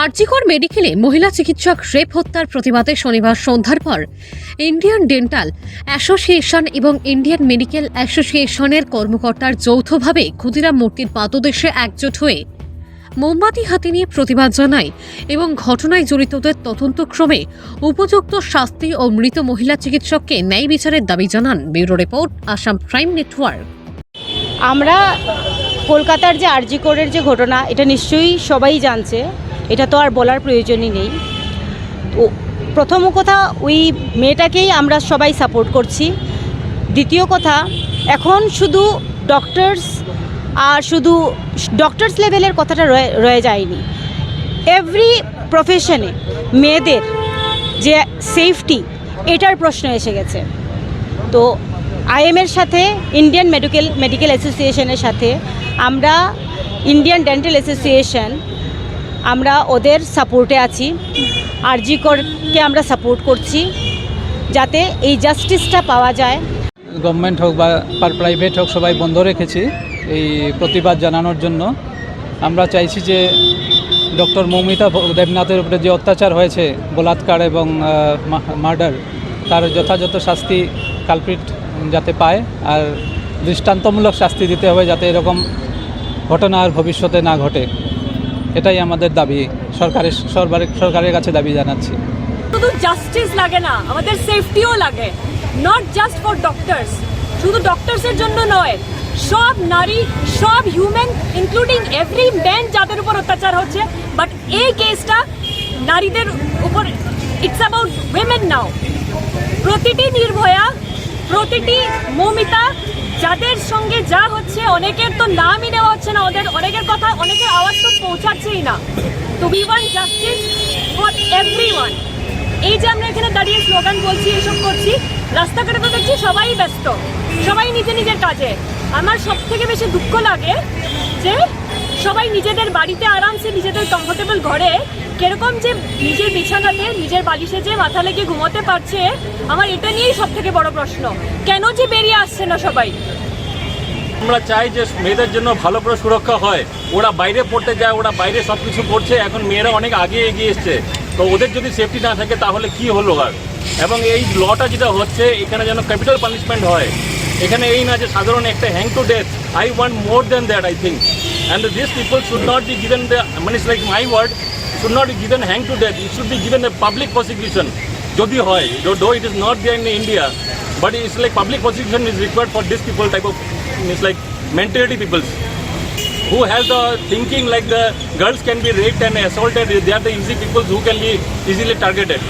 আরজিকর মেডিকেলে মহিলা চিকিৎসক রেপ হত্যার প্রতিবাদে শনিবার সন্ধ্যার পর ইন্ডিয়ান ডেন্টাল অ্যাসোসিয়েশন এবং ইন্ডিয়ান মেডিকেল অ্যাসোসিয়েশনের কর্মকর্তার যৌথভাবে ক্ষুদিরাম মূর্তির পাদদেশে একজোট হয়ে মোমবাতি হাতে নিয়ে প্রতিবাদ জানায় এবং ঘটনায় জড়িতদের তদন্তক্রমে উপযুক্ত শাস্তি ও মৃত মহিলা চিকিৎসককে ন্যায় বিচারের দাবি জানান। Bureau report, Assam crime network. আমরা কলকাতার যে আরজিকরের যে ঘটনা, এটা নিশ্চয়ই সবাই জানছে, এটা তো আর বলার প্রয়োজনই নেই। তো প্রথম কথা, ওই মেয়েটাকেই আমরা সবাই সাপোর্ট করছি। দ্বিতীয় কথা, এখন শুধু ডক্টরস লেভেলের কথাটা রয়ে যায়নি। এভরি প্রফেশনে মেয়েদের যে সেফটি, এটার প্রশ্ন এসে গেছে। তো আইএমের সাথে ইন্ডিয়ান মেডিকেল অ্যাসোসিয়েশনের সাথে আমরা ইন্ডিয়ান ডেন্টাল অ্যাসোসিয়েশন, আমরা ওদের সাপোর্টে আছি। আরজিকরকে আমরা সাপোর্ট করছি যাতে এই জাস্টিসটা পাওয়া যায়। গভর্নমেন্ট হোক বা প্রাইভেট হোক, সবাই বন্ধ রেখেছি এই প্রতিবাদ জানানোর জন্য। আমরা চাইছি যে ডক্টর মৌমিতা দেবনাথের উপরে যে অত্যাচার হয়েছে, বলাৎকার এবং মার্ডার, তার যথাযথ শাস্তি কালপ্রিট যাতে পায়, আর দৃষ্টান্তমূলক শাস্তি দিতে হবে যাতে এরকম ঘটনা আর ভবিষ্যতে না ঘটে। এটাই আমাদের দাবি, সরকারের কাছে দাবি জানাচ্ছি। শুধু জাস্টিস লাগে না, আমাদের সেফটিও লাগে। নট জাস্ট ফর ডক্টরস, শুধু ডক্টরসের জন্য নয়, সব নারী, সব হিউম্যান, ইনক্লুডিং এভরি ম্যান যাদের উপর অত্যাচার হচ্ছে। বাট এই কেসটা নারীদের উপর, ইটস অ্যাবাউট উইমেন নাও। প্রতিটি নির্ভয়া, প্রতিটি মৌমিতা, যাদের সঙ্গে যা হচ্ছে, অনেকের তো নামই নেওয়া হচ্ছে না, অনেকের কথা, অনেকের আওয়াজ তো পৌঁছাচ্ছেই না। তো we want justice for everyone. এই যে আমরা এখানে দাঁড়িয়ে স্লোগান বলছি, এসব করছি, রাস্তাঘাটে তো দেখছি সবাই ব্যস্ত, সবাই নিজের কাজে। আমার সব থেকে বেশি দুঃখ লাগে যে সবাই নিজেদের বাড়িতে আরামসে, নিজেদের কমফোর্টেবল ঘরে কিরকম যে নিজের বিছানাতে নিজের বালিশে যে মাথা লেগে ঘুমোতে পারছে, আমার এটা নিয়েই সব থেকে বড় প্রশ্ন। কেন যে বেরিয়ে আসছে না সবাই? আমরা চাই যে মেয়েদের জন্য ভালো করে সুরক্ষা হয়। ওরা বাইরে পড়তে যায়, ওরা বাইরে সব কিছু করছে, এখন মেয়েরা অনেক আগে এগিয়ে এসছে। তো ওদের যদি সেফটি না থাকে তাহলে কি হলো আর? এবং এই লটা যেটা হচ্ছে, এখানে যেন ক্যাপিটাল পানিশমেন্ট হয়। এখানে এই না যে সাধারণ একটা hang to death. I want more than that, I think. And this people should not be given the, মানে it's like my word, should not be given hang to death. It should be given a public prosecution. Jodi hoy, though it is not there in India, but it's like public prosecution is required for this people type of, it's like mentality people who has the thinking like the girls can be raped and assaulted. They are the easy people who can be easily targeted.